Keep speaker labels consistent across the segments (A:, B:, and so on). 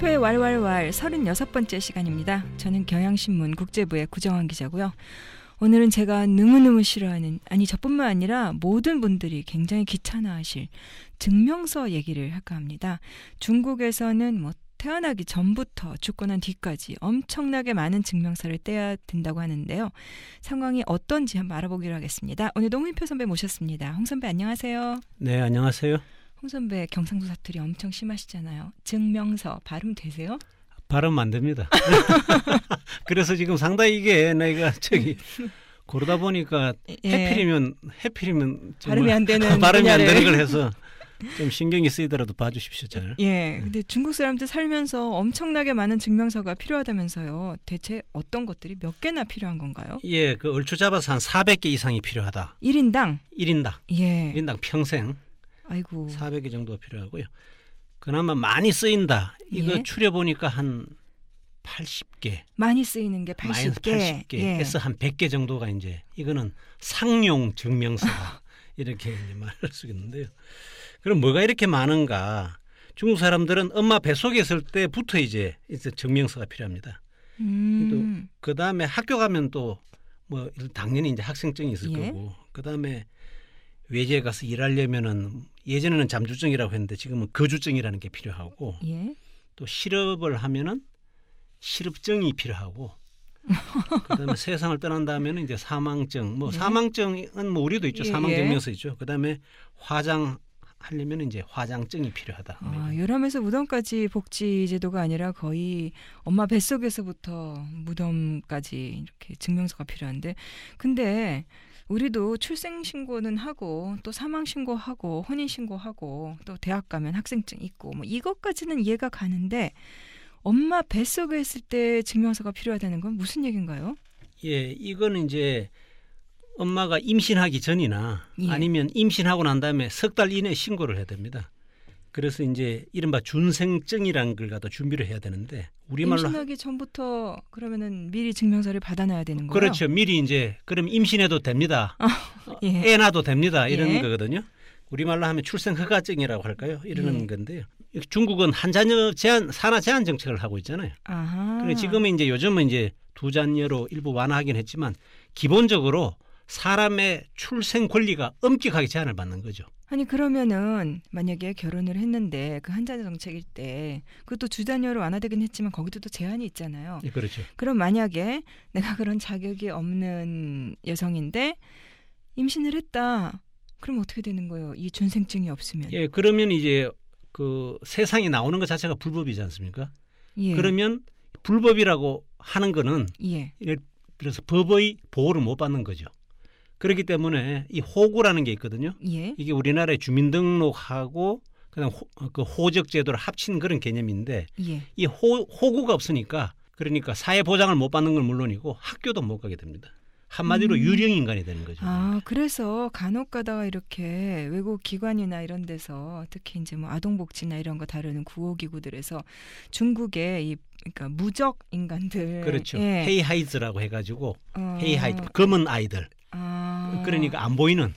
A: 물음표의 왈왈왈 36번째 시간입니다. 저는 경향신문 국제부의 구정환 기자고요. 오늘은 제가 너무너무 싫어하는, 아니 저뿐만 아니라 모든 분들이 굉장히 귀찮아하실 증명서 얘기를 할까 합니다. 중국에서는 태어나기 전부터 죽고 난 뒤까지 엄청나게 많은 증명서를 떼야 된다고 하는데요. 상황이 어떤지 한번 알아보기로 하겠습니다. 오늘도 홍인표 선배 모셨습니다. 홍 선배 안녕하세요.
B: 네, 안녕하세요.
A: 홍 선배 경상도 사투리 엄청 심하시잖아요. 증명서 발음 되세요?
B: 발음 안 됩니다. 그래서 지금 상당히 이게 내가 고르다 보니까 해필이면
A: 발음이 안 되는
B: 발음이 안 되는 걸 해서 좀 신경이 쓰이더라도 봐주십시오. 잘.
A: 예, 근데 중국 사람들 살면서 엄청나게 많은 증명서가 필요하다면서요. 대체 어떤 것들이 몇 개나 필요한 건가요?
B: 예, 그 얼추 잡아서 한 400개 이상이 필요하다.
A: 1인당?
B: 1인당.
A: 예.
B: 1인당 평생.
A: 아이고.
B: 400개 정도가 필요하고요. 그나마 많이 쓰인다. 이거
A: 예.
B: 추려보니까 한 80개.
A: 많이 쓰이는 게 80개.
B: 80개에서 한 100개 정도가 이제 이거는 상용 증명서다. 이렇게 이제 말할 수 있는데요. 그럼 뭐가 이렇게 많은가? 중국 사람들은 엄마 뱃속에 있을 때부터 이제 증명서가 필요합니다. 그 다음에 학교 가면 또 당연히 이제 학생증이 있을 거고, 그 다음에 외지에 가서 일하려면은 예전에는 잠주증이라고 했는데 지금은 거주증이라는 게 필요하고, 또 실업을 하면은 실업증이 필요하고, 그다음에 세상을 떠난 다음에는 이제 사망증, 사망증은 우리도 있죠. 사망증명서 있죠. 그다음에 화장하려면 이제 화장증이 필요하다.
A: 요람에서 무덤까지 복지 제도가 아니라 거의 엄마 뱃속에서부터 무덤까지 이렇게 증명서가 필요한데, 근데 우리도 출생신고는 하고 또 사망신고하고 혼인신고하고 또 대학 가면 학생증 있고 이것까지는 이해가 가는데 엄마 뱃속에 있을 때 증명서가 필요하다는 건 무슨 얘기인가요?
B: 예, 이거는 이제 엄마가 임신하기 전이나 아니면 임신하고 난 다음에 석 달 이내에 신고를 해야 됩니다. 그래서 이제 이른바 준생증이라는 걸 갖다 준비를 해야 되는데, 우리말로
A: 임신하기 전부터 그러면은 미리 증명서를 받아놔야 되는 거예요?
B: 그렇죠. 미리 이제 그럼 임신해도 됩니다. 애 낳아도 됩니다. 이런 거거든요. 우리말로 하면 출생허가증이라고 할까요? 이러는 건데요. 중국은 한 자녀 제한, 산하 제한 정책을 하고 있잖아요. 그래 지금은 이제 요즘은 이제 두 자녀로 일부 완화하긴 했지만 기본적으로 사람의 출생 권리가 엄격하게 제한을 받는 거죠.
A: 아니 그러면은 만약에 결혼을 했는데 그 한 자녀 정책일 때 그것도 두 자녀로 완화되긴 했지만 거기도 또 제한이 있잖아요.
B: 예, 그렇죠.
A: 그럼 만약에 내가 그런 자격이 없는 여성인데 임신을 했다. 그럼 어떻게 되는 거예요? 이 준생증이 없으면.
B: 예, 그러면 이제 그 세상에 나오는 것 자체가 불법이지 않습니까?
A: 예.
B: 그러면 불법이라고 하는 거는 그래서 법의 보호를 못 받는 거죠. 그렇기 때문에 이 호구라는 게 있거든요. 이게 우리나라의 주민등록하고 그다음 그 호적 제도를 합친 그런 개념인데 이 호구가 없으니까 그러니까 사회 보장을 못 받는 건 물론이고 학교도 못 가게 됩니다. 한마디로 유령 인간이 되는 거죠.
A: 그래서 간혹 가다가 이렇게 외국 기관이나 이런 데서 특히 이제 아동복지나 이런 거 다루는 구호기구들에서 중국의 그러니까 무적 인간들.
B: 그렇죠. 헤이하이즈라고 해가지고 헤이하이즈 검은 아이들. 그러니까 안 보이는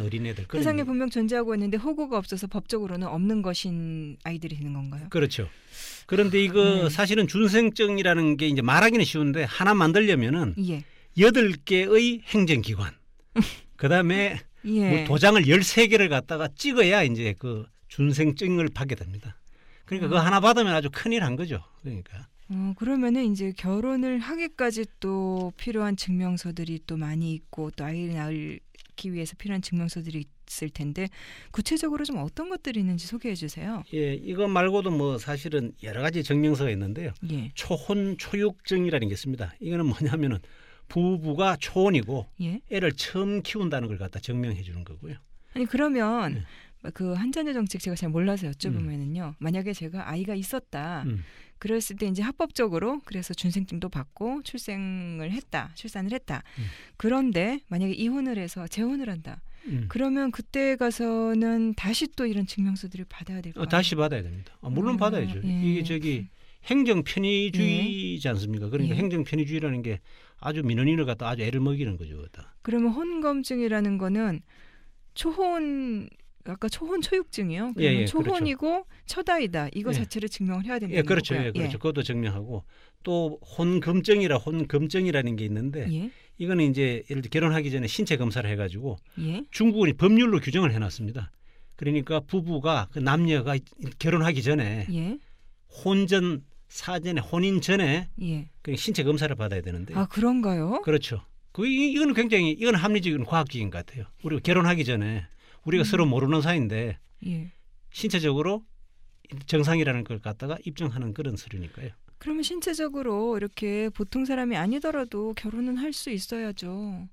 B: 어린애들.
A: 세상에 분명 존재하고 있는데 호구가 없어서 법적으로는 없는 것인 아이들이 되는 건가요?
B: 그렇죠. 그런데 이거 사실은 준생증이라는 게 이제 말하기는 쉬운데 하나 만들려면은 8개의 행정기관, 그다음에 도장을 13개를 갖다가 찍어야 이제 그 준생증을 받게 됩니다. 그러니까 그거 하나 받으면 아주 큰일 한 거죠. 그러니까.
A: 그러면은 이제 결혼을 하기까지 또 필요한 증명서들이 또 많이 있고 또 아이를 낳기 위해서 필요한 증명서들이 있을 텐데 구체적으로 좀 어떤 것들이 있는지 소개해 주세요.
B: 예, 이거 말고도 사실은 여러 가지 증명서가 있는데요. 초혼 초육증이라는 게 있습니다. 이거는 뭐냐면은 부부가 초혼이고 애를 처음 키운다는 걸 갖다 증명해 주는 거고요.
A: 아니 그러면 그 한자녀 정책 제가 잘 몰라서 여쭤보면은요. 만약에 제가 아이가 있었다. 그랬을 때 이제 합법적으로 그래서 준생증도 받고 출산을 했다. 그런데 만약에 이혼을 해서 재혼을 한다. 그러면 그때 가서는 다시 또 이런 증명서들을 받아야 될까요?
B: 다시 받아야 됩니다. 물론 받아야죠. 이게 행정 편의주의지 않습니까? 그러니까 행정 편의주의라는 게 아주 민원인을 갖다 아주 애를 먹이는 거죠.
A: 그러면 혼검증이라는 거는 초혼 아까 초혼 초육증이요.
B: 예,
A: 그러면
B: 예,
A: 초혼이고 첫아이다. 이거
B: 예.
A: 자체를 증명을 해야 된다는
B: 예, 그렇죠.
A: 거고요.
B: 예, 그렇죠. 그것도 증명하고 또 혼금증이라는 게 있는데
A: 예.
B: 이거는 이제 예를 들어 결혼하기 전에 신체 검사를 해가지고
A: 예.
B: 중국은 법률로 규정을 해놨습니다. 그러니까 부부가 그 남녀가 결혼하기 전에
A: 예.
B: 혼전 사전에 혼인 전에
A: 예.
B: 그 신체 검사를 받아야 되는데.
A: 아, 그런가요?
B: 그렇죠. 이건 굉장히 이건 합리적인 과학적인 것 같아요. 우리가 결혼하기 전에 우리가 서로 모르는 사이인데
A: 예.
B: 신체적으로 정상이라는 걸 갖다가 입증하는 그런 서류니까요.
A: 그러면 신체적으로 이렇게 보통 사람이 아니더라도 결혼은 할 수 있어야죠.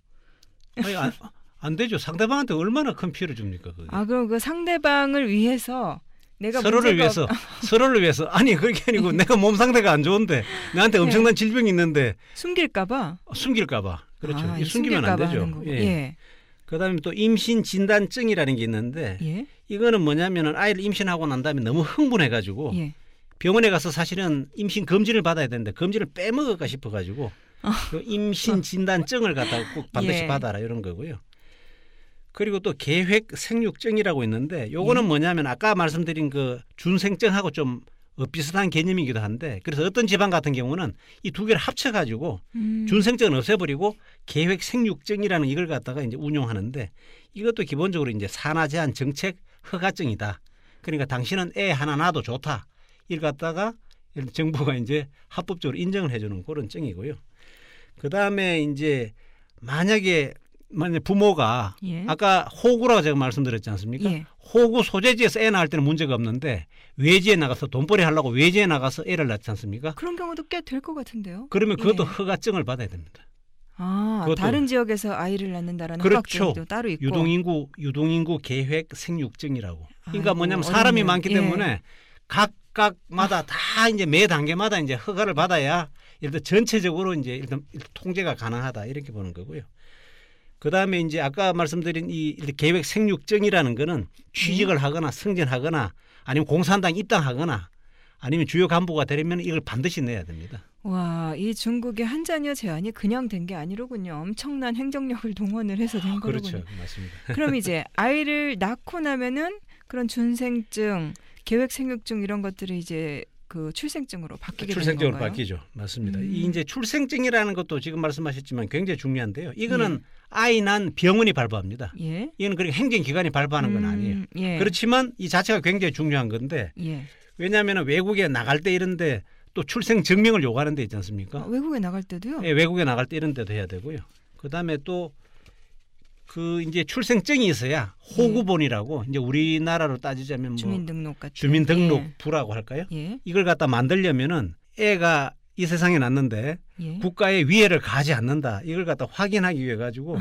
B: 아니, 안 되죠. 상대방한테 얼마나 큰 피해를 줍니까? 그게.
A: 아, 그럼 그 상대방을 위해서 내가
B: 서로를
A: 문제가
B: 위해서 서로를 위해서 아니 그게 아니고 내가 몸 상태가 안 좋은데 나한테 엄청난 질병이 있는데
A: 숨길까봐.
B: 숨길까봐. 그렇죠.
A: 아,
B: 이 숨기면 안
A: 숨길까봐
B: 되죠.
A: 하는 거고.
B: 예.
A: 예.
B: 그다음에 또 임신 진단증이라는 게 있는데
A: 예.
B: 이거는 뭐냐면은 아이를 임신하고 난 다음에 너무 흥분해가지고
A: 예.
B: 병원에 가서 사실은 임신 검진을 받아야 되는데 검진을 빼먹을까 싶어가지고 요 임신 진단증을 갖다가 꼭 반드시
A: 예.
B: 받아라 이런 거고요. 그리고 또 계획 생육증이라고 있는데 요거는
A: 예.
B: 뭐냐면 아까 말씀드린 그 준생증하고 좀 비슷한 개념이기도 한데 그래서 어떤 지방 같은 경우는 이 두 개를 합쳐가지고 준생증은 없애버리고 계획 생육증이라는 이걸 갖다가 이제 운용하는데 이것도 기본적으로 이제 산하 제한 정책 허가증이다. 그러니까 당신은 애 하나 낳아도 좋다. 이걸 갖다가 정부가 이제 합법적으로 인정을 해주는 그런 증이고요. 그 다음에 이제 만약에 부모가
A: 예.
B: 아까 호구라고 제가 말씀드렸지 않습니까?
A: 예.
B: 호구 소재지에서 애 낳을 때는 문제가 없는데 외지에 나가서 돈벌이 하려고 외지에 나가서 애를 낳지 않습니까?
A: 그런 경우도 꽤 될 것 같은데요.
B: 그러면 그것도
A: 예.
B: 허가증을 받아야 됩니다.
A: 아,
B: 그것도-
A: 다른 지역에서 아이를 낳는다라는
B: 그렇죠.
A: 허가증도 따로 있고.
B: 유동인구 계획 생육증이라고. 그러니까
A: 아이고,
B: 뭐냐면 사람이
A: 어렵네요.
B: 많기
A: 예.
B: 때문에 각각마다 다 이제 매 단계마다 이제 허가를 받아야 일단 전체적으로 이제 일단 통제가 가능하다 이렇게 보는 거고요. 그 다음에 이제 아까 말씀드린 이 계획 생육증이라는 거는 취직을 하거나 승진하거나 아니면 공산당 입당하거나 아니면 주요 간부가 되려면 이걸 반드시 내야 됩니다.
A: 와, 이 중국의 한 자녀 제한이 그냥 된 게 아니로군요. 엄청난 행정력을 동원을 해서 된 거로군요.
B: 그렇죠. 맞습니다.
A: 그럼 이제 아이를 낳고 나면은 그런 준생증, 계획 생육증 이런 것들이 이제 그 출생증으로 바뀌게 되는
B: 출생증으로
A: 건가요?
B: 바뀌죠. 맞습니다. 이 이제 출생증이라는 것도 지금 말씀하셨지만 굉장히 중요한데요. 이거는
A: 예.
B: 아이 난 병원이 발부합니다.
A: 예.
B: 이거는 그렇게 행정기관이 발부하는 건 아니에요.
A: 예.
B: 그렇지만 이 자체가 굉장히 중요한 건데
A: 예.
B: 왜냐하면 외국에 나갈 때 이런데 또 출생 증명을 요구하는 데 있지 않습니까?
A: 아, 외국에 나갈 때도요?
B: 예, 외국에 나갈 때 이런 데도 해야 되고요. 그다음에 또 그 이제 출생증이 있어야 호구본이라고 이제 우리나라로 따지자면 뭐
A: 주민등록 같은.
B: 주민등록부라고 할까요?
A: 예.
B: 이걸 갖다 만들려면은 애가 이 세상에 났는데
A: 예.
B: 국가에 위해를 가하지 않는다. 이걸 갖다 확인하기 위해 가지고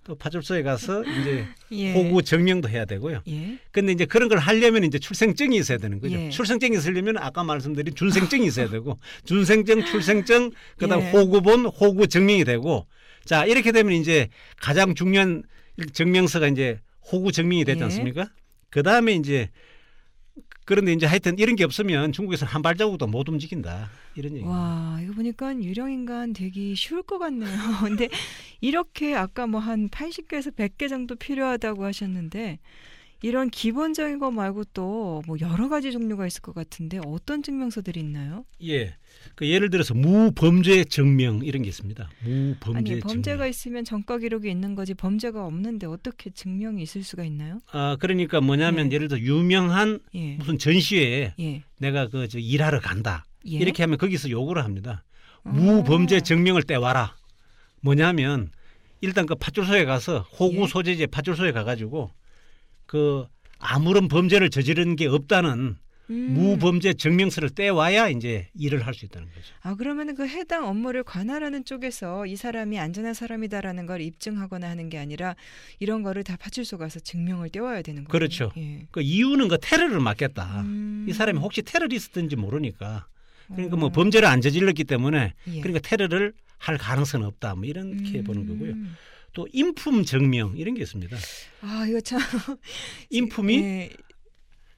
B: 또 파출소에 가서 이제
A: 예.
B: 호구 증명도 해야 되고요.
A: 예.
B: 근데 이제 그런 걸 하려면 이제 출생증이 있어야 되는 거죠.
A: 예.
B: 출생증이 있으려면 아까 말씀드린 준생증이 있어야 되고 준생증, 출생증, 그다음
A: 예.
B: 호구본, 호구 증명이 되고 자 이렇게 되면 이제 가장 중요한 증명서가 이제 호구 증명이 되지
A: 예.
B: 않습니까? 그다음에 이제 그런데 이제 하여튼 이런 게 없으면 중국에서는 한 발자국도 못 움직인다. 이런 얘기.
A: 와, 이거 보니까 유령인간 되기 쉬울 것 같네요. 근데 이렇게 아까 뭐 한 80개에서 100개 정도 필요하다고 하셨는데 이런 기본적인 거 말고 또 뭐 여러 가지 종류가 있을 것 같은데 어떤 증명서들이 있나요?
B: 예. 그 예를 들어서 무범죄 증명 이런 게 있습니다. 무범죄
A: 아니, 범죄가
B: 증명.
A: 있으면 전과 기록이 있는 거지 범죄가 없는데 어떻게 증명이 있을 수가 있나요?
B: 아, 그러니까 뭐냐면
A: 예.
B: 예를 들어 유명한
A: 예.
B: 무슨 전시회에
A: 예.
B: 내가 그 저 일하러 간다.
A: 예?
B: 이렇게 하면 거기서 요구를 합니다.
A: 어.
B: 무범죄 증명을 떼와라. 뭐냐면 일단 그 파출소에 가서 호구
A: 예.
B: 소재지 파출소에 가가지고 그 아무런 범죄를 저지른 게 없다는 무범죄 증명서를 떼와야 이제 일을 할 수 있다는 거죠.
A: 아, 그러면은 그 해당 업무를 관할하는 쪽에서 이 사람이 안전한 사람이다라는 걸 입증하거나 하는 게 아니라 이런 거를 다 파출소 가서 증명을 떼와야 되는 거예요.
B: 그렇죠.
A: 예.
B: 그 이유는 그 테러를 막겠다.
A: 음.
B: 이 사람이 혹시 테러리스트인지 모르니까 그러니까 뭐
A: 어.
B: 범죄를 안 저질렀기 때문에
A: 예.
B: 그러니까 테러를 할 가능성은 없다. 뭐 이렇게 보는 거고요.
A: 음.
B: 또 인품 증명 이런 게 있습니다.
A: 아, 이거 참
B: 인품이
A: 예.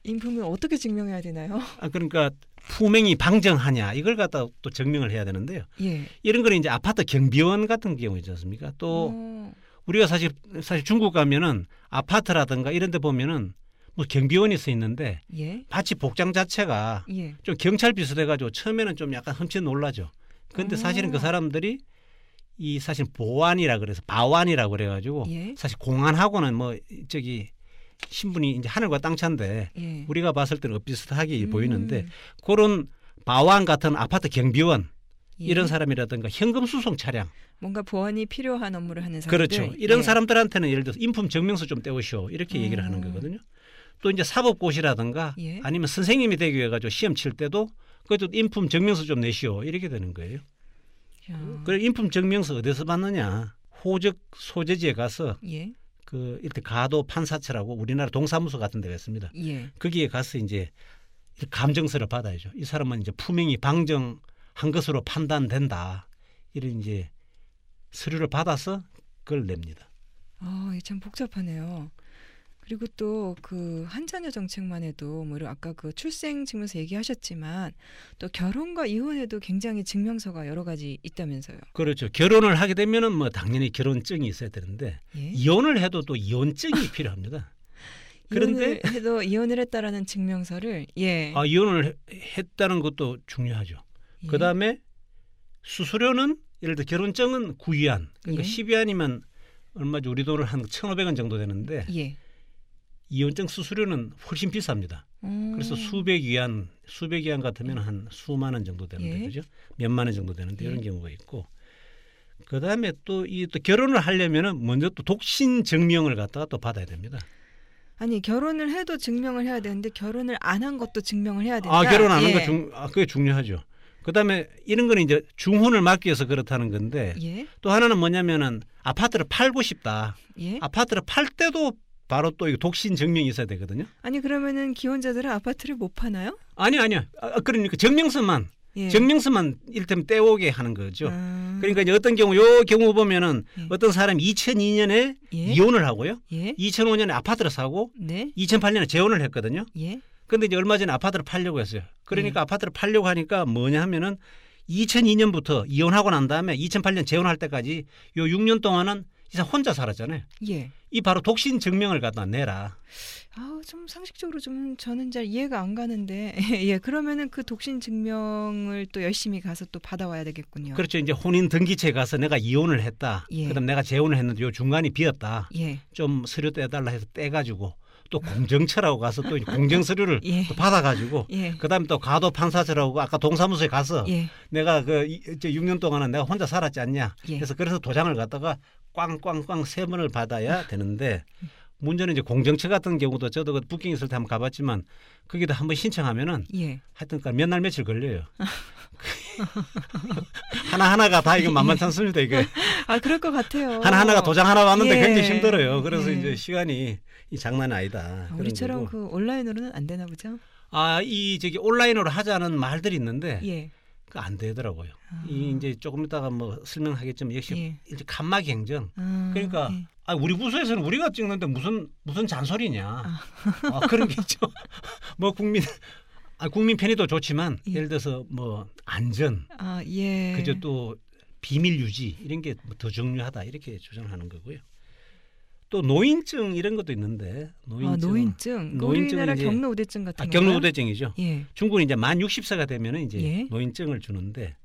A: 인품을 어떻게 증명해야 되나요?
B: 그러니까 품행이 방정하냐 이걸 갖다 또 증명을 해야 되는데요.
A: 예.
B: 이런 거는 이제 아파트 경비원 같은 경우 있지 않습니까? 또
A: 어.
B: 우리가 사실 중국 가면은 아파트라든가 이런 데 보면은 뭐 경비원이 써 있는데
A: 예.
B: 마치 복장 자체가
A: 예.
B: 좀 경찰 비슷해가지고 처음에는 좀 약간 흠칫 놀라죠. 그런데 사실은 그 사람들이 이 사실 보안이라 그래서 바완이라고 그래가지고
A: 예.
B: 사실 공안하고는 뭐 저기 신분이 이제 하늘과 땅 차인데
A: 예.
B: 우리가 봤을 때는 엇비슷하게 보이는데 그런 바완 같은 아파트 경비원
A: 예.
B: 이런 사람이라든가 현금 수송 차량
A: 뭔가 보안이 필요한 업무를 하는 사람들.
B: 그렇죠. 이런
A: 예.
B: 사람들한테는 예를 들어서 인품 증명서 좀 떼오시오 이렇게 얘기를 하는 거거든요. 또 이제 사법고시라든가
A: 예.
B: 아니면 선생님이 되기 위해 가지고 시험 칠 때도 그것도 인품 증명서 좀 내시오 이렇게 되는 거예요.
A: 야.
B: 그래 인품 증명서 어디서 받느냐? 호적 소재지에 가서
A: 예.
B: 그 이렇게 가도 판사처라고 우리나라 동사무소 같은 데가 있습니다.
A: 예.
B: 거기에 가서 이제 감정서를 받아야죠. 이 사람은 이제 품행이 방정한 것으로 판단된다. 이런 이제 서류를 받아서 그걸 냅니다.
A: 아, 이게 참 복잡하네요. 그리고 또 그 한자녀 정책만 해도 뭐 아까 그 출생 증명서 얘기하셨지만 또 결혼과 이혼에도 굉장히 증명서가 여러 가지 있다면서요.
B: 그렇죠. 결혼을 하게 되면은 뭐 당연히 결혼증이 있어야 되는데
A: 예.
B: 이혼을 해도 또 이혼증이 필요합니다. 그런데
A: 이혼을 해도 이혼을 했다라는 증명서를 예.
B: 이혼을 했다는 것도 중요하죠.
A: 예.
B: 그다음에 수수료는 예를 들어 결혼증은 9위안 그러니까
A: 예.
B: 10위안이면 얼마죠? 우리 돈을 한 1,500원 정도 되는데
A: 예.
B: 이혼증 수수료는 훨씬 비쌉니다. 그래서 수백 위안 같으면 한 수만 원 정도 되는데
A: 예.
B: 그죠? 몇만 원 정도 되는데
A: 예.
B: 이런 경우가 있고 그다음에 또 결혼을 하려면은 먼저 또 독신 증명을 갖다가 또 받아야 됩니다.
A: 아니 결혼을 해도 증명을 해야 되는데 결혼을 안 한 것도 증명을 해야 된다.
B: 결혼 안 한
A: 예.
B: 거 그게 중요하죠. 그다음에 이런 거는 이제 중혼을 막기 위해서 그렇다는 건데
A: 예.
B: 또 하나는 뭐냐면은 아파트를 팔고 싶다.
A: 예.
B: 아파트를 팔 때도 바로 또 이거 독신 증명이 있어야 되거든요.
A: 아니 그러면은 기혼자들은 아파트를 못 파나요?
B: 아니요. 그러니까 증명서만
A: 예.
B: 이를테면 떼오게 하는 거죠. 그러니까 이제 어떤 경우 보면은
A: 예.
B: 어떤 사람이 2002년에
A: 예.
B: 이혼을 하고요.
A: 예.
B: 2005년에 아파트를 사고
A: 네.
B: 2008년에 재혼을 했거든요.
A: 예.
B: 근데 이제 얼마 전에 아파트를 팔려고 했어요. 그러니까 아파트를 팔려고 하니까 뭐냐 하면은 2002년부터 이혼하고 난 다음에 2008년 재혼할 때까지 요 6년 동안은 이 사람 혼자 살았잖아요.
A: 예.
B: 이 바로 독신 증명을 갖다 내라.
A: 좀 상식적으로 좀 저는 잘 이해가 안 가는데 예 그러면은 그 독신 증명을 또 열심히 가서 또 받아와야 되겠군요.
B: 그렇죠. 이제 혼인 등기처에 가서 내가 이혼을 했다.
A: 예.
B: 그다음 내가 재혼을 했는데 요 중간이 비었다.
A: 예.
B: 좀 서류 떼달라 해서 떼가지고 또 공정처라고 가서 또 공정 서류를
A: 예.
B: 또 받아가지고
A: 예.
B: 그다음에 또 가도 판사처라고 아까 동사무소에 가서
A: 예.
B: 내가 그 6년 동안은 내가 혼자 살았지 않냐.
A: 예.
B: 그래서 도장을 갖다가 꽝꽝꽝 3번을 받아야 되는데 문제는 이제 공정처 같은 경우도 저도 그 북경 있을 때 한번 가봤지만 거기도 한번 신청하면은
A: 예.
B: 하여튼 몇 날 며칠 걸려요. 하나하나가 다 이거 만만찮습니다. 이게
A: 그럴 것 같아요.
B: 하나하나가 도장 하나 왔는데
A: 예.
B: 굉장히 힘들어요. 그래서
A: 예.
B: 이제 시간이 이 장난이 아니다.
A: 우리처럼
B: 그런 거고.
A: 그 온라인으로는 안 되나 보죠?
B: 이 저기 온라인으로 하자는 말들이 있는데
A: 예.
B: 그 안 되더라고요. 이 이제 조금 이따가 뭐 설명하겠지만 역시
A: 예.
B: 이제 간막이 행정. 그러니까
A: 예.
B: 우리 부서에서는 우리가 찍는데 무슨 잔소리냐. 그런 게 있죠. 뭐 국민 편의도 좋지만
A: 예.
B: 예를 들어서 뭐 안전,
A: 예.
B: 그저 또 비밀 유지 이런 게 더 중요하다 이렇게 주장하는 거고요. 또 노인증 이런 것도 있는데
A: 노인증. 우리나라
B: 이제
A: 경로우대증 같은 거.
B: 경로우대증이죠.
A: 예.
B: 중국은 이제 만 60세가 되면은 이제
A: 예.
B: 노인증을 주는데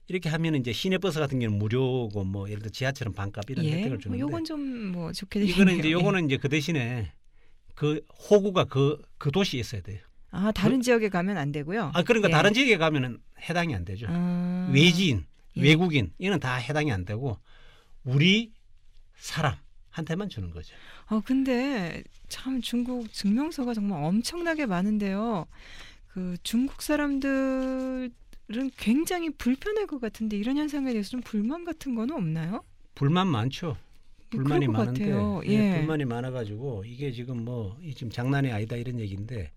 B: 이렇게 하면 이제 시내버스 같은 경우는 무료고 뭐 예를 들어 지하철은 반값 이런 혜택을 주는데
A: 요건 좀 뭐 좋게 되네요.
B: 요거는 이제 그 대신에 그 호구가 그 도시에 있어야 돼요.
A: 다른 지역에 가면 안 되고요.
B: 그러니까
A: 예.
B: 다른 지역에 가면은 해당이 안 되죠. 외지인,
A: 예.
B: 외국인 이는 다 해당이 안 되고 우리 사람한테만 주는 거죠.
A: 근데 참 중국 증명서가 정말 엄청나게 많은데요. 그 중국 사람들은 굉장히 불편할 것 같은데 이런 현상에 대해서 좀 불만 같은 거는 없나요?
B: 불만 많죠. 불만이
A: 그럴 것
B: 많은데
A: 같아요. 예.
B: 불만이 많아가지고 이게 지금 지금 장난이 아니다 이런 얘기인데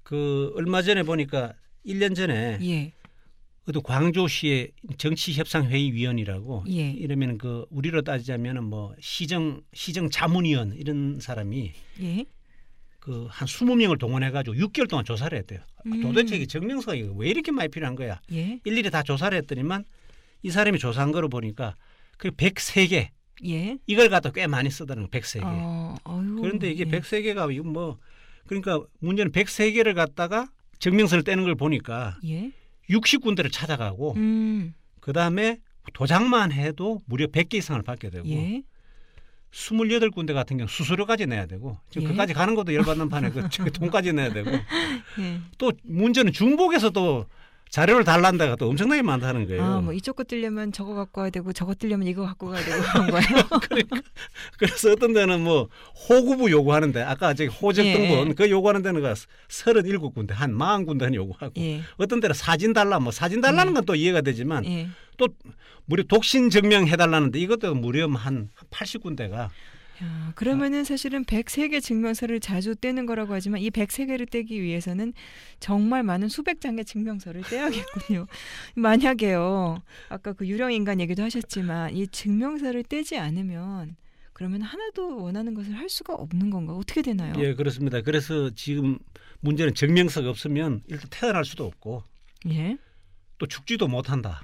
B: 그 얼마 전에 보니까 1년 전에
A: 예.
B: 어디 광주시의 정치협상회의위원이라고
A: 예.
B: 이러면 그 우리로 따지자면은 뭐 시정 자문위원 이런 사람이
A: 예.
B: 그 한 20명을 동원해가지고 6개월 동안 조사를 했대요. 도대체 이게 증명서가 왜 이렇게 많이 필요한 거야?
A: 예.
B: 일일이 다 조사를 했더니만 이 사람이 조사한 거로 보니까 그 103개
A: 예.
B: 이걸 갖다 꽤 많이 쓰다는 거 103개.
A: 아유,
B: 그런데 이게
A: 예.
B: 103개가 이거 뭐 그러니까 문제는 103개를 갖다가 증명서를 떼는 걸 보니까
A: 예.
B: 60군데를 찾아가고 그다음에 도장만 해도 무려 100개 이상을 받게 되고
A: 예.
B: 28군데 같은 경우 수수료까지 내야 되고 지금
A: 예.
B: 그까지 가는 것도 열받는 판에 그 돈까지 내야 되고
A: 예.
B: 또 문제는 중복에서도 자료를 달라는 데가 또 엄청나게 많다는 거예요.
A: 아, 뭐 이쪽 거 뜨려면 저거 갖고 와야 되고 저거 뜨려면 이거 갖고 가야 되고 그런 거예요.
B: 그러니까 그래서 어떤 데는 뭐 호구부 요구하는데 아까 저기 호적
A: 예.
B: 등본 그 요구하는 데는 37군데 한 40군데 요구하고
A: 예.
B: 어떤 데는 사진 달라 뭐 사진 달라는 건 또 이해가 되지만
A: 예.
B: 또 무려 독신 증명 해달라는데 이것도 무려 한 80군데가
A: 야, 그러면은 사실은 103개 증명서를 자주 떼는 거라고 하지만 이 103개를 떼기 위해서는 정말 많은 수백 장의 증명서를 떼야겠군요. 만약에요. 아까 그 유령 인간 얘기도 하셨지만 이 증명서를 떼지 않으면 그러면 하나도 원하는 것을 할 수가 없는 건가? 어떻게 되나요?
B: 예, 그렇습니다. 그래서 지금 문제는 증명서가 없으면 일단 태어날 수도 없고
A: 예.
B: 또 죽지도 못한다.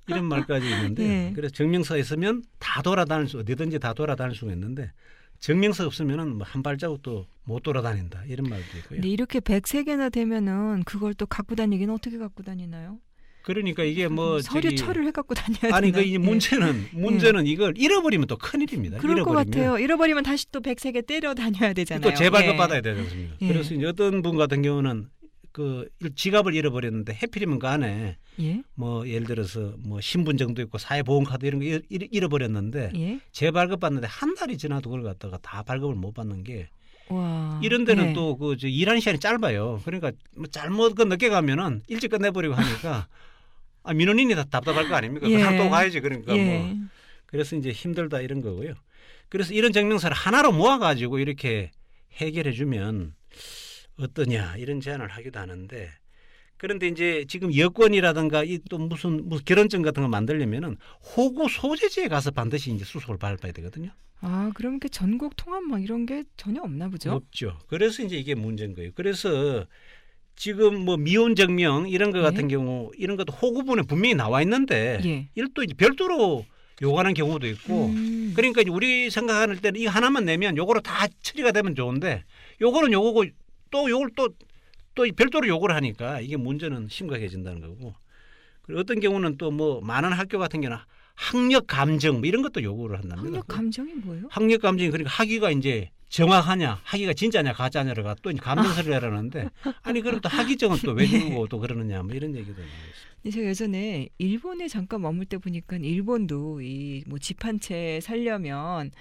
B: 이런 말까지 있는데
A: 예.
B: 그래서 증명서 있으면 다 돌아다닐 수 어디든지 다 돌아다닐 수가 있는데 증명서 없으면은 뭐 한 발자국도 못 돌아다닌다 이런 말도 있고요.
A: 근데 이렇게 103개나 되면은 그걸 또 갖고 다니기는 어떻게 갖고 다니나요?
B: 그러니까 이게 뭐
A: 서류철을 해 갖고 다녀야
B: 아니
A: 되나?
B: 그 이 문제는 이걸 잃어버리면 또 큰일입니다.
A: 그럴 것 같아요. 잃어버리면 다시 또 103개 때려 다녀야 되잖아요.
B: 또 재발급
A: 예.
B: 받아야 되지 않습니까?
A: 예.
B: 그래서 이제 어떤 분 같은 경우는 그 지갑을 잃어버렸는데 해필이면 그 안에
A: 예.
B: 뭐 예를 들어서 뭐 신분증도 있고 사회보험카드 이런 거 잃어버렸는데
A: 예.
B: 재발급 받는데 한 달이 지나도 그걸 갖다가 다 발급을 못 받는 게
A: 와.
B: 이런 데는
A: 예.
B: 또 그 일하는 시간이 짧아요. 그러니까 뭐 잘못 그 늦게 가면은 일찍 끝내버리고 하니까 민원인이 다 답답할 거 아닙니까?
A: 예.
B: 하나 또 가야지 그러니까
A: 예.
B: 뭐 그래서 이제 힘들다 이런 거고요. 그래서 이런 증명서를 하나로 모아가지고 이렇게 해결해주면 어떠냐 이런 제안을 하기도 하는데 그런데 이제 지금 여권이라든가 이 또 무슨 결혼증 같은 거 만들려면은 호구 소재지에 가서 반드시 이제 수속을 밟아야 되거든요.
A: 아, 그럼 그 전국 통합 막 이런 게 전혀 없나 보죠?
B: 없죠. 그래서 이제 이게 문제인 거예요. 그래서 지금 뭐 미혼 증명 이런 거 같은 경우 이런 것도 호구본에 분명히 나와 있는데
A: 예.
B: 이걸 또 이제 별도로 요구하는 경우도 있고 그러니까 이제 우리 생각하는 때는 이 하나만 내면 요거로 다 처리가 되면 좋은데 요거는 요거고 또 요걸 또 별도로 요구를 하니까 이게 문제는 심각해진다는 거고 그리고 어떤 경우는 또 뭐 많은 학교 같은 경우는 학력 감정 뭐 이런 것도 요구를 한답니다.
A: 학력 감정이 뭐예요?
B: 학력 감정이 그러니까 학위가 이제 정확하냐 학위가 진짜냐 가짜냐를 또 이제 감정서를 내라는데 아니 그럼 또 학위증은 또 왜 주고 또 그러느냐 뭐 이런 얘기도 나오고 있습니다.
A: 제가 예전에 일본에 잠깐 머물 때 보니까 일본도 이 뭐 집 한 채 살려면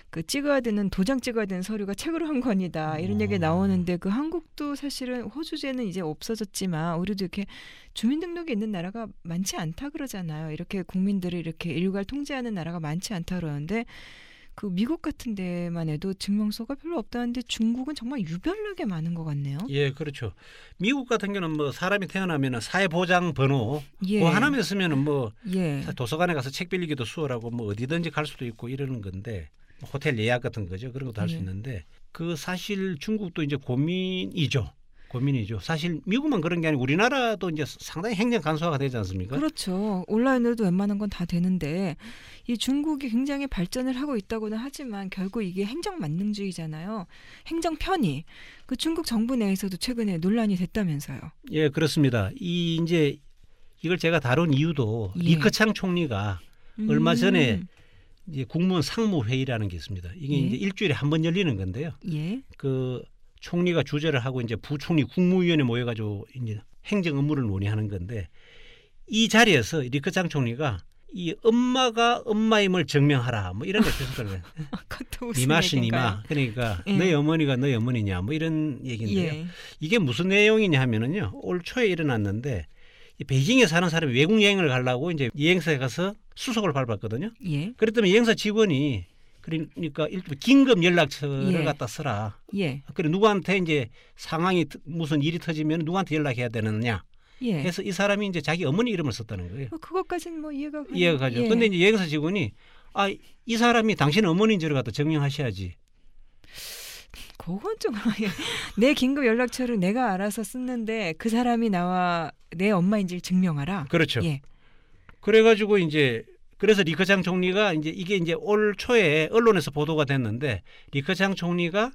A: 그 찍어야 되는 도장 찍어야 되는 서류가 책으로 한 권이다 이런 얘기 나오는데 그 한국도 사실은 호주제는 이제 없어졌지만 우리도 이렇게 주민등록이 있는 나라가 많지 않다 그러잖아요. 이렇게 국민들을 이렇게 일괄 통제하는 나라가 많지 않다 그러는데 그 미국 같은 데만 해도 증명서가 별로 없다는데 중국은 정말 유별나게 많은 것 같네요.
B: 예, 그렇죠. 미국 같은 경우는 뭐 사람이 태어나면 사회보장 번호
A: 예.
B: 그거 하나만 있으면은 뭐
A: 예.
B: 도서관에 가서 책 빌리기도 수월하고 뭐 어디든지 갈 수도 있고 이러는 건데 호텔 예약 같은 거죠. 그런 것도 할 수
A: 예.
B: 있는데 그 사실 중국도 이제 고민이죠. 사실 미국만 그런 게 아니고 우리나라도 이제 상당히 행정 간소화가 되지 않습니까?
A: 그렇죠. 온라인으로도 웬만한 건 다 되는데 이 중국이 굉장히 발전을 하고 있다고는 하지만 결국 이게 행정 만능주의잖아요. 행정 편의. 그 중국 정부 내에서도 최근에 논란이 됐다면서요.
B: 예, 그렇습니다. 이제 이걸 제가 다룬 이유도
A: 예.
B: 리커창 총리가 얼마 전에 이제 국무원 상무회의라는 게 있습니다. 이게
A: 예.
B: 이제 일주일에 한 번 열리는 건데요.
A: 예.
B: 그 총리가 주재를 하고 이제 부총리 국무위원회 모여가지고 이제 행정 업무를 논의하는 건데 이 자리에서 리커창 총리가 이 엄마가 엄마임을 증명하라 뭐 이런 거 했었거든요.
A: 그것도 무슨
B: 니마시
A: 얘기인가요?
B: 니마 그러니까
A: 예.
B: 너희 어머니가 너희 어머니냐 뭐 이런 얘기인데요.
A: 예.
B: 이게 무슨 내용이냐 하면은요. 올 초에 일어났는데 이 베이징에 사는 사람이 외국 여행을 가려고 이제 여행사에 가서 수속을 밟았거든요.
A: 예.
B: 그랬더니 여행사 직원이 그러니까 긴급 연락처를
A: 예.
B: 갖다 써라.
A: 예.
B: 그래 누구한테 이제 상황이 무슨 일이 터지면 누구한테 연락해야 되느냐.
A: 예.
B: 해서 이 사람이 이제 자기 어머니 이름을 썼다는 거예요.
A: 그것까지는 뭐 이해가
B: 이해가 가죠.
A: 예.
B: 근데 이제 여행사 직원이 이 사람이 당신 어머니인지를 갖다 증명하셔야지.
A: 그건 좀 내 긴급 연락처를 내가 알아서 썼는데 그 사람이 나와 내 엄마인지를 증명하라.
B: 그렇죠.
A: 예.
B: 그래가지고 이제 그래서 리커창 총리가 이제 이게 이제 올 초에 언론에서 보도가 됐는데 리커창 총리가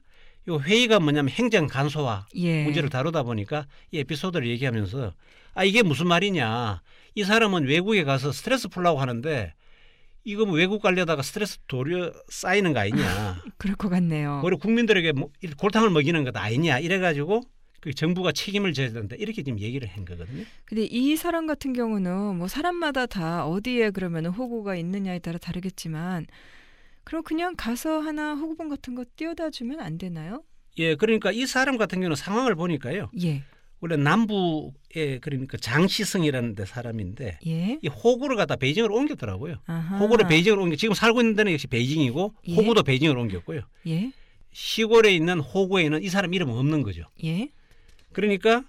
B: 요 회의가 뭐냐면 행정 간소화
A: 예.
B: 문제를 다루다 보니까 이 에피소드를 얘기하면서 이게 무슨 말이냐. 이 사람은 외국에 가서 스트레스 풀라고 하는데 이거 뭐 외국 가려다가 스트레스 도려 쌓이는 거 아니냐.
A: 그럴 것 같네요.
B: 그리고 국민들에게 골탕을 먹이는 것 아니냐. 이래가지고 그 정부가 책임을 져야 된다. 이렇게 지금 얘기를 한 거거든요.
A: 근데 이 사람 같은 경우는 뭐 사람마다 다 어디에 그러면 호구가 있느냐에 따라 다르겠지만 그럼 그냥 가서 하나 호구본 같은 거 띄워다 주면 안 되나요?
B: 예, 그러니까 이 사람 같은 경우는 상황을 보니까요.
A: 예.
B: 원래 남부에 그러니까 장시성이라는 데 사람인데
A: 예.
B: 이 호구를 갖다 베이징으로 옮겼더라고요.
A: 아하.
B: 호구를 베이징으로 옮겨 지금 살고 있는 데는 역시 베이징이고
A: 예.
B: 호구도 베이징으로 옮겼고요.
A: 예.
B: 시골에 있는 호구에는 이 사람 이름은 없는 거죠.
A: 예.
B: 그러니까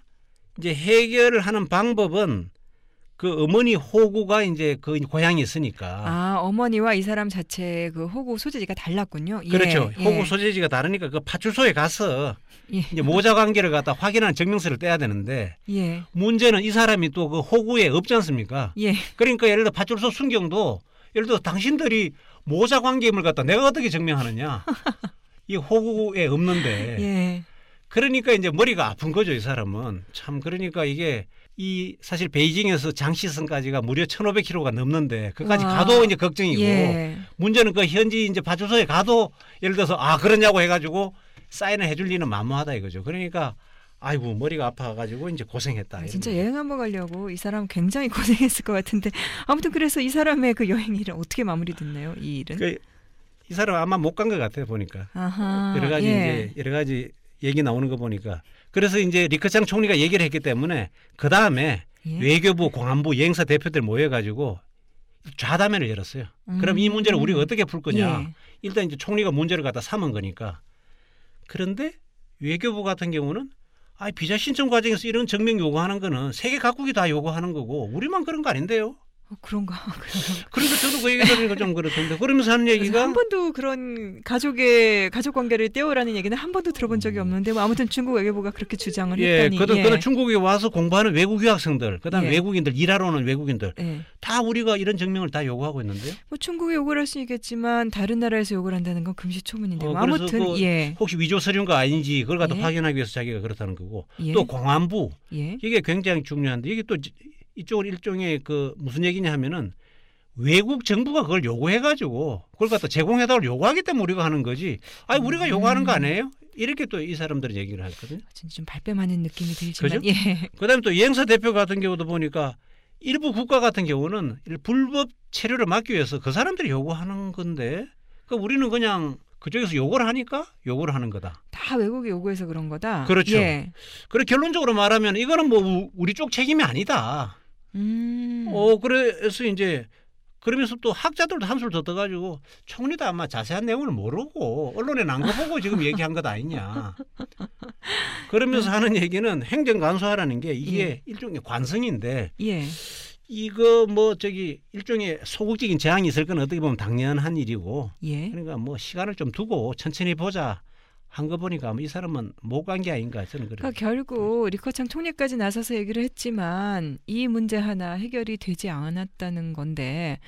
B: 이제 해결을 하는 방법은 그 어머니 호구가 이제 그 고향이 있으니까.
A: 어머니와 이 사람 자체의 그 호구 소재지가 달랐군요. 예.
B: 그렇죠.
A: 예.
B: 호구 소재지가 다르니까 그 파출소에 가서
A: 예.
B: 이제 모자 관계를 갖다 확인하는 증명서를 떼야 되는데
A: 예.
B: 문제는 이 사람이 또 그 호구에 없지 않습니까?
A: 예.
B: 그러니까 예를 들어 파출소 순경도 예를 들어 당신들이 모자 관계임을 갖다 내가 어떻게 증명하느냐? 이 호구에 없는데.
A: 예.
B: 그러니까 이제 머리가 아픈 거죠, 이 사람은. 참 그러니까 이게 이 사실 베이징에서 장시성까지가 무려 1,500km가 넘는데 그까지 가도 이제 걱정이고
A: 예.
B: 문제는 그 현지 이제 파출소에 가도 예를 들어서 그러냐고 해가지고 사인을 해줄 리는 만무하다 이거죠. 그러니까 아이고 머리가 아파가지고 이제 고생했다.
A: 진짜 여행 한번 가려고 이 사람 굉장히 고생했을 것 같은데 아무튼 그래서 이 사람의 그 여행 일은 어떻게 마무리됐나요? 이 일은?
B: 이 사람 아마 못 간 것 같아요 보니까.
A: 아하.
B: 여러 가지
A: 예.
B: 이제 여러 가지 얘기 나오는 거 보니까 그래서 이제 리커창 총리가 얘기를 했기 때문에 그 다음에
A: 예.
B: 외교부, 공안부, 여행사 대표들 모여가지고 좌담회를 열었어요. 그럼 이 문제를 우리가 어떻게 풀 거냐.
A: 예.
B: 일단 이제 총리가 문제를 갖다 삼은 거니까. 그런데 외교부 같은 경우는 비자 신청 과정에서 이런 증명 요구하는 거는 세계 각국이 다 요구하는 거고 우리만 그런 거 아닌데요.
A: 그런가?
B: 그러니까 저도 그 얘기 들으니까 좀 그렇던데 그러면서 하는 얘기가
A: 한 번도 그런 가족 관계를 떼어라는 얘기는 한 번도 들어본 적이 없는데 뭐 아무튼 중국 외교부가 그렇게 주장을 했다니.
B: 그는 중국에 와서 공부하는 외국 유학생들, 그다음에
A: 예.
B: 외국인들 일하러 오는 외국인들
A: 예.
B: 다 우리가 이런 증명을 다 요구하고 있는데요.
A: 뭐 중국에 요구를 할 수 있겠지만 다른 나라에서 요구를 한다는 건 금시초문인데. 뭐
B: 그래서
A: 아무튼
B: 혹시 위조 서류인가 아닌지 그걸 갖다
A: 예.
B: 확인하기 위해서 자기가 그렇다는 거고
A: 예.
B: 또 공안부
A: 예.
B: 이게 굉장히 중요한데 이게 또 이쪽은 일종의 그 무슨 얘기냐 하면은 외국 정부가 그걸 요구해가지고 그걸 갖다 제공해달라고 요구하기 때문에 우리가 하는 거지. 우리가 요구하는 거 아니에요? 이렇게 또 이 사람들은 얘기를 하거든요.
A: 진짜 좀 발뺌하는 느낌이 들지만.
B: 그죠?
A: 예.
B: 그다음에 또 여행사 대표 같은 경우도 보니까 일부 국가 같은 경우는 불법 체류를 막기 위해서 그 사람들이 요구하는 건데 그러니까 우리는 그냥 그쪽에서 요구를 하니까 요구를 하는 거다.
A: 다 외국이 요구해서 그런 거다.
B: 그렇죠.
A: 예.
B: 그래 결론적으로 말하면 이거는 뭐 우리 쪽 책임이 아니다. 그래서 이제 그러면서 또 학자들도 한술 더 떠가지고 총리도 아마 자세한 내용을 모르고 언론에 난 거 보고 지금 얘기한 것 아니냐. 그러면서 하는 얘기는 행정 간소화라는 게 이게
A: 예.
B: 일종의 관성인데
A: 예.
B: 이거 뭐 일종의 소극적인 제한이 있을 건 어떻게 보면 당연한 일이고
A: 예.
B: 그러니까 뭐 시간을 좀 두고 천천히 보자 한 거 보니까 이 사람은 못 간 게 아닌가 저는 그래요.
A: 그러니까 결국 리커창 총리까지 나서서 얘기를 했지만 이 문제 하나 해결이 되지 않았다는 건데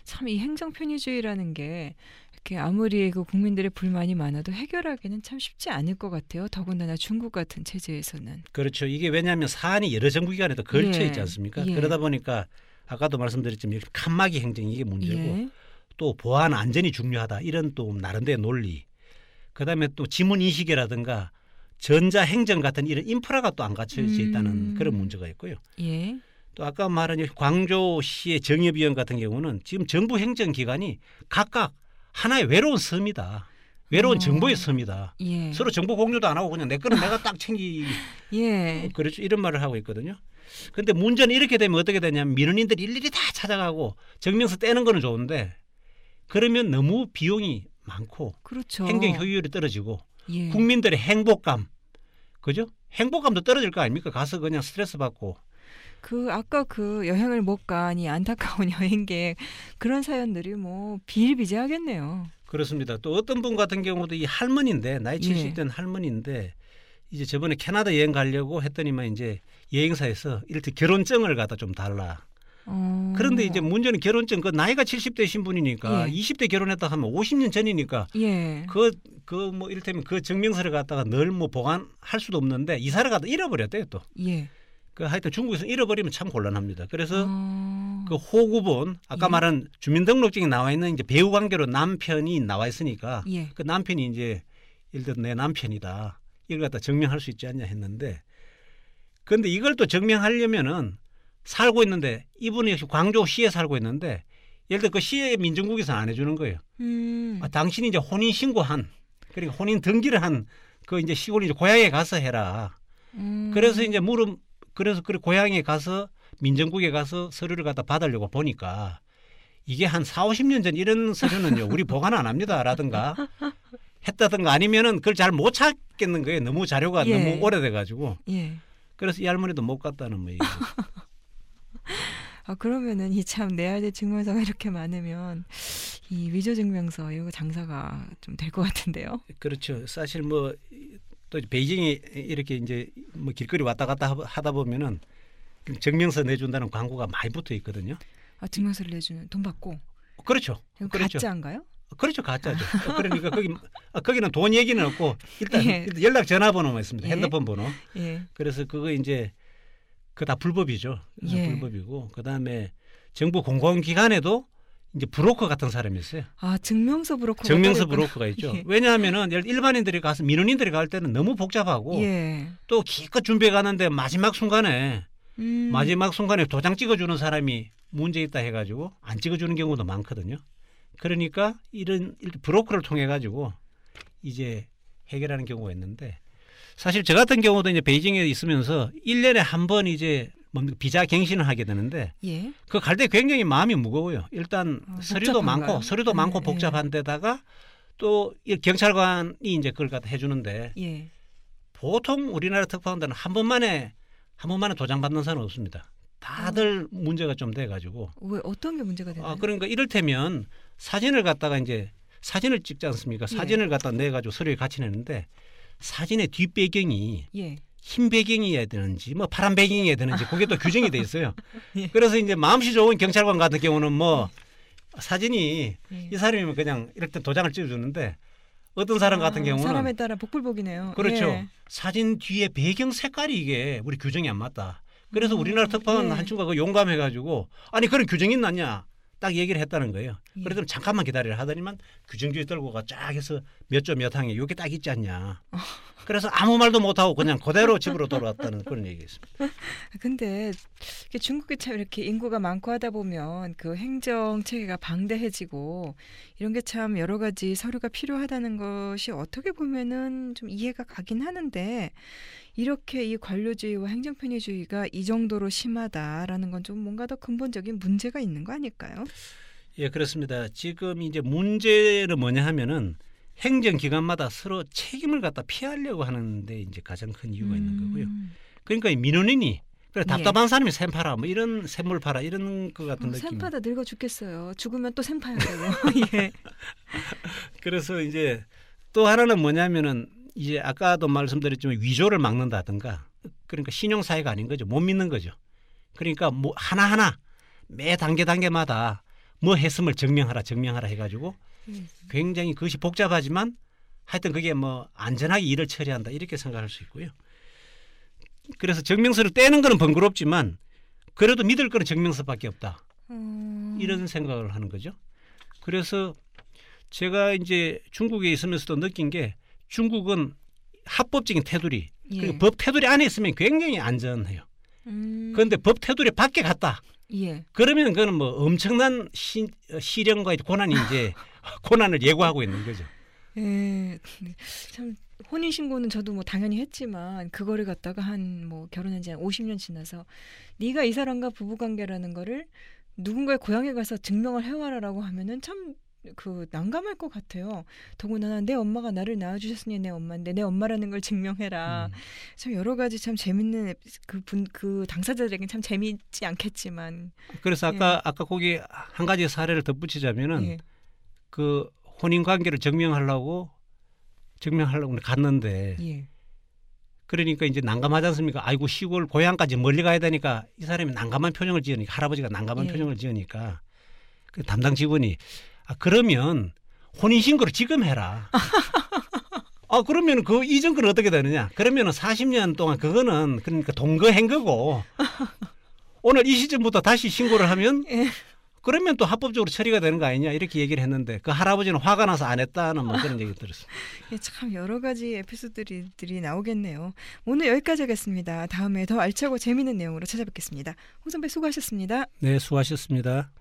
A: 참 이 행정 편의주의라는 게 이렇게 아무리 그 국민들의 불만이 많아도 해결하기는 참 쉽지 않을 것 같아요. 더군다나 중국 같은 체제에서는.
B: 그렇죠. 이게 왜냐하면 사안이 여러 정부 기관에도 걸쳐
A: 예.
B: 있지 않습니까?
A: 예.
B: 그러다 보니까 아까도 말씀드렸지만 칸막이 행정이 이게 문제고
A: 예.
B: 또 보안 안전이 중요하다 이런 또 나름대로 논리. 그다음에 또 지문 인식이라든가 전자 행정 같은 이런 인프라가 또 안 갖춰져 있다는 그런 문제가 있고요.
A: 예.
B: 또 아까 말한 광주시의 정협위원 같은 경우는 지금 정부 행정기관이 각각 하나의 외로운 섬이다. 외로운 정보의 섬이다.
A: 예.
B: 서로 정보 공유도 안 하고 그냥 내 거는 내가 딱 챙기.
A: 예.
B: 그렇죠. 이런 말을 하고 있거든요. 그런데 문제는 이렇게 되면 어떻게 되냐면 민원인들이 일일이 다 찾아가고 증명서 떼는 거는 좋은데 그러면 너무 비용이 많고
A: 그렇죠.
B: 행정 효율이 떨어지고
A: 예.
B: 국민들의 행복감, 그죠? 행복감도 떨어질 거 아닙니까? 가서 그냥 스트레스 받고.
A: 아까 여행을 못 가니 안타까운 여행객 그런 사연들이 뭐 비일비재하겠네요.
B: 그렇습니다. 또 어떤 분 같은 경우도 이 할머니인데 나이 70된
A: 예.
B: 할머니인데 이제 저번에 캐나다 여행 가려고 했더니만 이제 여행사에서 이렇게 결혼증을 갖다 좀 달라. 그런데 이제 문제는 결혼증 그 나이가 70대 신분이니까
A: 예.
B: 20대 결혼했다 하면 50년 전이니까
A: 예.
B: 그 뭐 이를테면 그 증명서를 갖다가 늘 뭐 보관할 수도 없는데 이사를 가다 잃어버렸대요 또.
A: 예.
B: 그 하여튼 중국에서 잃어버리면 참 곤란합니다. 그래서
A: 어.
B: 그 호구본 아까
A: 예.
B: 말한 주민등록증에 나와 있는 이제 배우 관계로 남편이 나와 있으니까
A: 예.
B: 그 남편이 이제 예를 들어 내 남편이다 이걸 갖다 증명할 수 있지 않냐 했는데 그런데 이걸 또 증명하려면은 살고 있는데 이분이 광주시에 살고 있는데 예를 들어 그 시의 민정국에서 안 해주는 거예요. 당신이 이제 혼인 신고한 그러니까 혼인 등기를 한 그 이제 시골 이제 고향에 가서 해라. 그래서 이제 그래서 그 고향에 가서 민정국에 가서 서류를 갖다 받으려고 보니까 이게 한 40-50년 전 이런 서류는요 우리 보관 안 합니다라든가 했다든가 아니면은 그걸 잘 못 찾겠는 거예요. 너무 자료가
A: 예.
B: 너무 오래돼 가지고.
A: 예.
B: 그래서 이 할머니도 못 갔다는 뭐 얘기죠.
A: 그러면은 이 참 내야 될 증명서가 이렇게 많으면 이 위조 증명서 이거 장사가 좀 될 것 같은데요.
B: 그렇죠. 사실 뭐 또 베이징에 이렇게 이제 뭐 길거리 왔다 갔다 하다 보면은 증명서 내준다는 광고가 많이 붙어 있거든요.
A: 증명서를 내주는 돈 받고.
B: 그렇죠.
A: 이거
B: 그렇죠.
A: 가짜인가요?
B: 그렇죠. 가짜죠. 그러니까 거기는 돈 얘기는 없고 일단
A: 예.
B: 연락 전화번호만 있습니다.
A: 예.
B: 핸드폰 번호.
A: 예.
B: 그래서 그거 이제 그 다 불법이죠.
A: 예.
B: 불법이고 그다음에 정부 공공기관에도 이제 브로커 같은 사람이 있어요.
A: 증명서 브로커가
B: 증명서
A: 따로 있구나.
B: 브로커가 있죠.
A: 예.
B: 왜냐하면은 일반인들이 가서 민원인들이 갈 때는 너무 복잡하고
A: 예.
B: 또 기껏 준비해 가는데 마지막 순간에 도장 찍어주는 사람이 문제 있다 해가지고 안 찍어주는 경우도 많거든요. 그러니까 이런 브로커를 통해 가지고 이제 해결하는 경우가 있는데 사실 저 같은 경우도 이제 베이징에 있으면서 1년에 한 번 이제 비자 갱신을 하게 되는데
A: 예.
B: 그 갈 때 굉장히 마음이 무거워요. 일단 서류도
A: 복잡한가요?
B: 많고 서류도 많고 복잡한 데다가 또 이 경찰관이 이제 그걸 갖다 해주는데
A: 예.
B: 보통 우리나라 특파원들은 한 번만에 도장 받는 사람은 없습니다. 다들 문제가 좀 돼가지고.
A: 왜 어떤 게 문제가 되나요?
B: 그러니까 이를테면 사진을 갖다가 이제 사진을 찍지 않습니까? 사진을 갖다 내가지고 서류에 같이 내는데 사진의 뒷배경이
A: 예.
B: 흰 배경이어야 되는지 뭐 파란 배경이어야 되는지 그게 또 규정이 돼 있어요.
A: 예.
B: 그래서 이제 마음씨 좋은 경찰관 같은 경우는 뭐 사진이
A: 예.
B: 이 사람이면 그냥 이럴 때 도장을 찍어주는데 어떤 사람 같은 경우는
A: 사람에 따라 복불복이네요.
B: 그렇죠.
A: 예.
B: 사진 뒤에 배경 색깔이 이게 우리 규정이 안 맞다. 그래서 우리나라 특파원 한 친구가 용감해가지고 아니 그런 규정이 있느냐 딱 얘기를 했다는 거예요.
A: 예.
B: 그래서 잠깐만 기다리라 하더니만 규정주의 떨고가 쫙 해서 몇 조 몇 항에 이게 딱 있지 않냐. 그래서 아무 말도 못하고 그냥 그대로 집으로 돌아왔다는 그런 얘기였습니다.
A: 근데 중국이 참 이렇게 인구가 많고 하다 보면 그 행정 체계가 방대해지고 이런 게 참 여러 가지 서류가 필요하다는 것이 어떻게 보면은 좀 이해가 가긴 하는데 이렇게 이 관료주의와 행정편의주의가 이 정도로 심하다라는 건 좀 뭔가 더 근본적인 문제가 있는 거 아닐까요?
B: 예, 그렇습니다. 지금 이제 문제는 뭐냐 하면은 행정기관마다 서로 책임을 갖다 피하려고 하는데 이제 가장 큰 이유가 있는 거고요. 그러니까 이 민원인이 그래 답답한 사람이 샘 파라 뭐 이런 샘물 파라 이런 것 같은 느낌.
A: 샘 파다 늙어 죽겠어요. 죽으면 또 샘 파야 되고. 예.
B: 그래서 이제 또 하나는 뭐냐면은 이제 아까도 말씀드렸지만 위조를 막는다든가 그러니까 신용사회가 아닌 거죠. 못 믿는 거죠. 그러니까 뭐 하나하나 매 단계마다 뭐 했음을 증명하라 해가지고 굉장히 그것이 복잡하지만 하여튼 그게 뭐 안전하게 일을 처리한다 이렇게 생각할 수 있고요. 그래서 증명서를 떼는 거는 번거롭지만 그래도 믿을 거는 증명서밖에 없다. 이런 생각을 하는 거죠. 그래서 제가 이제 중국에 있으면서도 느낀 게 중국은 합법적인 테두리 그리고 법 테두리 안에 있으면 굉장히 안전해요. 그런데 법 테두리 밖에 갔다.
A: 예.
B: 그러면 그거는 뭐 엄청난 시련과 고난이 이제 고난을 예고하고 있는 거죠.
A: 예. 참 혼인 신고는 저도 뭐 당연히 했지만 그거를 갖다가 한 뭐 결혼한 지 한 50년 지나서 네가 이 사람과 부부 관계라는 거를 누군가의 고향에 가서 증명을 해와라라고 하면은 참 그 난감할 것 같아요. 더군다나 내 엄마가 나를 낳아주셨으니 내 엄마인데 내 엄마라는 걸 증명해라. 참 여러 가지 참 재밌는 그 당사자들에겐 참 재미있지 않겠지만.
B: 그래서 아까 거기 한 가지 사례를 덧붙이자면은 그 혼인 관계를 증명하려고 갔는데 그러니까 이제 난감하지 않습니까? 아이고 시골 고향까지 멀리 가야 되니까 이 사람이 난감한 표정을 지으니까 할아버지가 난감한
A: 예.
B: 표정을 지으니까 그 담당 직원이 그러면 혼인신고를 지금 해라. 그러면 그 이전 건 어떻게 되느냐? 그러면은 40년 동안 그거는 그러니까 동거한 거고 오늘 이 시점부터 다시 신고를 하면
A: 예.
B: 그러면 또 합법적으로 처리가 되는 거 아니냐 이렇게 얘기를 했는데 그 할아버지는 화가 나서 안 했다는 뭐 그런 얘기 들었어요.
A: 예, 참 여러 가지 에피소드들이 나오겠네요. 오늘 여기까지 하겠습니다. 다음에 더 알차고 재미있는 내용으로 찾아뵙겠습니다. 홍 선배 수고하셨습니다.
B: 네, 수고하셨습니다.